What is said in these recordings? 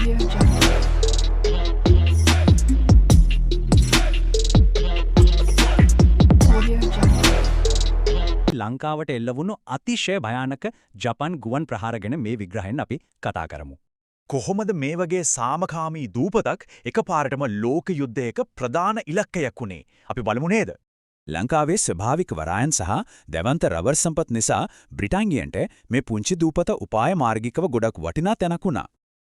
Audio Jungle. Audio Jungle. ලංකාවට එල්ලවුණු අතිශය භයානක ජපන් ගුවන් ප්‍රහාර ගැන මේ විග්‍රහයෙන් අපි කතා කරමු. කොහොමද මේ වගේ සාමකාමී දූපතක් එකපාරටම ලෝක යුද්ධයක ප්‍රධාන ඉලක්කයක් වුණේ? අපි බලමු නේද? ලංකාවේ ස්වභාවික වරායන් සහ දැවන්ත රබර් සම්පත් නිසා බ්‍රිතාන්‍යයන්ට මේ පුංචි දූපත උපාය මාර්ගිකව ගොඩක් වටිනා තැනක් වුණා.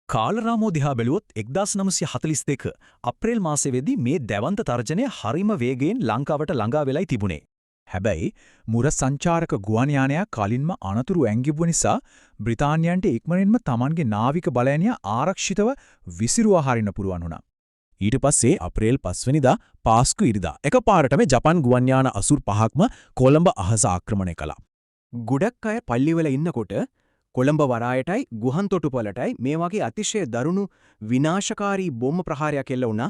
කාලරාමෝ දිහා බැලුවොත් 1942 අප්‍රේල් මාසෙවෙදී මේ දැවන්ත තර්ජනය හරිම වේගයෙන් ලංකාවට ළඟා වෙලයි තිබුණේ. හැබැයි මුර සංචාරක ගුවන් යානයක් කලින්ම අනතුරු ඇංගිබුව නිසා බ්‍රිතාන්‍යයන්ට ඉක්මනින්ම Tamanගේ නාවික බලයන්ය ආරක්ෂිතව විසිරුවා හරින්න පුරුවන් වුණා. ඊට පස්සේ අප්‍රේල් 5 වෙනිදා පාස්කු ඉරිදා එකපාරටම ජපන් ගුවන් යාන 85ක්ම කොළඹ අහස ආක්‍රමණය කළා. ගොඩක් අය පල්ලිවල ඉන්නකොට කොළඹ වරායටයි ගුවන් තොටුපළටයි මේ වගේ අතිශය දරුණු විනාශකාරී බෝම්බ ප්‍රහාරයක් එල්ල වුණා.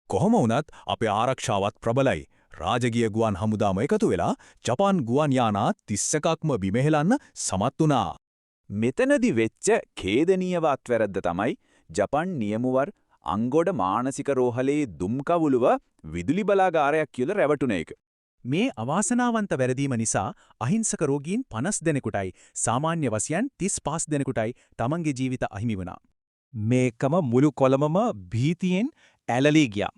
කොහොම වුණත් අපේ ආරක්ෂාවත් ප්‍රබලයි. රාජකීය ගුවන් හමුදාම එකතු වෙලා ජපාන් ගුවන් යානා 31ක්ම බිමහෙලන්න සමත් වුණා. මෙතනදි වෙච්ච ඛේදනීය වැරද්ද තමයි ජපන් නියමුවර් අංගොඩ මානසික රෝහලේ දුම්කවුලුව විදුලි බලාගාරයක් කියලා රැවටුණ එක. මේ අවාසනාවන්ත වැරදීම නිසා අහිංසක රෝගීන් 50 දෙනෙකුටයි සාමාන්‍ය වසියන් 35 දෙනෙකුටයි තමන්ගේ ජීවිත අහිමි වුණා. මේකම මුළු කොළඹම භීතියෙන් ඇලලී ගියා.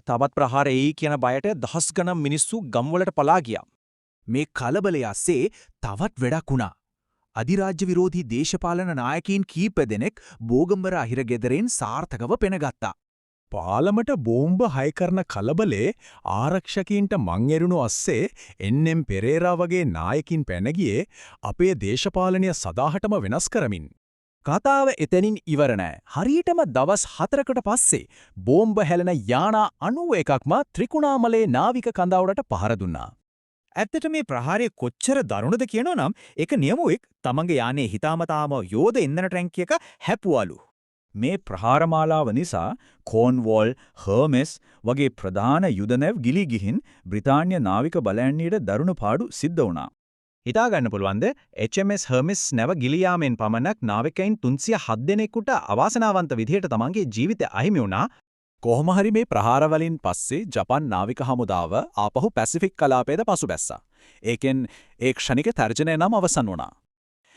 තවත් ප්‍රහාර එයි කියන බයට දහස් ගණන් මිනිස්සු ගම්වලට පලා ගියා. මේ කලබලය ඇස්සේ තවත් වැඩක් වුණා. අධිරාජ්‍ය විරෝධී දේශපාලන නායකයින් කීප දෙනෙක් බෝගම්බර අහිරගෙදරෙන් සාර්ථකව පෙනගත්තා. පාලමට බෝම්බ හයි කරන කලබලේ ආරක්ෂකයින්ට මං එරුණු අස්සේ එන්.එම්. පෙරේරා වගේ නායකින් පැනගියේ අපේ දේශපාලනය සදාහටම වෙනස් කරමින්. කතාව එතනින් ඉවර නෑ. හරියටම දවස් 4කට පස්සේ බෝම්බ හැලෙන යානා 91ක්ම ත්‍රිකුණාමලේ නාවික කඳවුරට පහර දුන්නා. ඇත්තට මේ ප්‍රහාරය කොච්චර දරුණුද කියනෝ නම් එක නියමුවෙක් තමන්ගේ යානයේ හිතාමතාම යෝධ ඉන්ධන ටැංකියක හැපුවලු. මේ ප්‍රහාරමාලාව නිසා කෝන්වෝල්, හර්මෙස් වගේ ප්‍රධාන යුද නැව් ගිලී ගිහින් බ්‍රිතාන්‍ය නාවික බලයන්නියට දරුණු පාඩු සිද්ධ වුණා. හිතා ගන්න පුළුවන්ද HMS හර්මෙස් නැව ගිලී යාමෙන් පමණක් නාවිකයින් 307 දෙනෙකුට අවාසනාවන්ත විදිහට තමන්ගේ ජීවිතය අහිමි වුණා. කොහොම හරි මේ ප්‍රහාර වලින් පස්සේ ජපන් නාවික හමුදාව ආපහු පැසිෆික් කලාපයට පසුබැස්සා. ඒකෙන් ඒ ක්ෂණික තර්ජනය නම් අවසන් වුණා.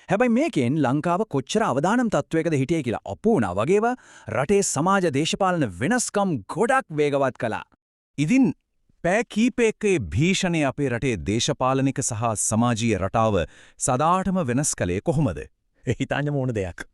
හැබැයි මේකෙන් ලංකාව කොච්චර අවදානම් තත්වයකද හිටියේ කියලා අපු වුණා වගේව රටේ සමාජ දේශපාලන වෙනස්කම් ගොඩක් වේගවත් කළා. ඉතින් පෑ කීපයකේ භීෂණය අපේ රටේ දේශපාලනික සහ සමාජීය රටාව සදාටම වෙනස් කළේ කොහොමද? හිතන්නම ඕන දෙයක්.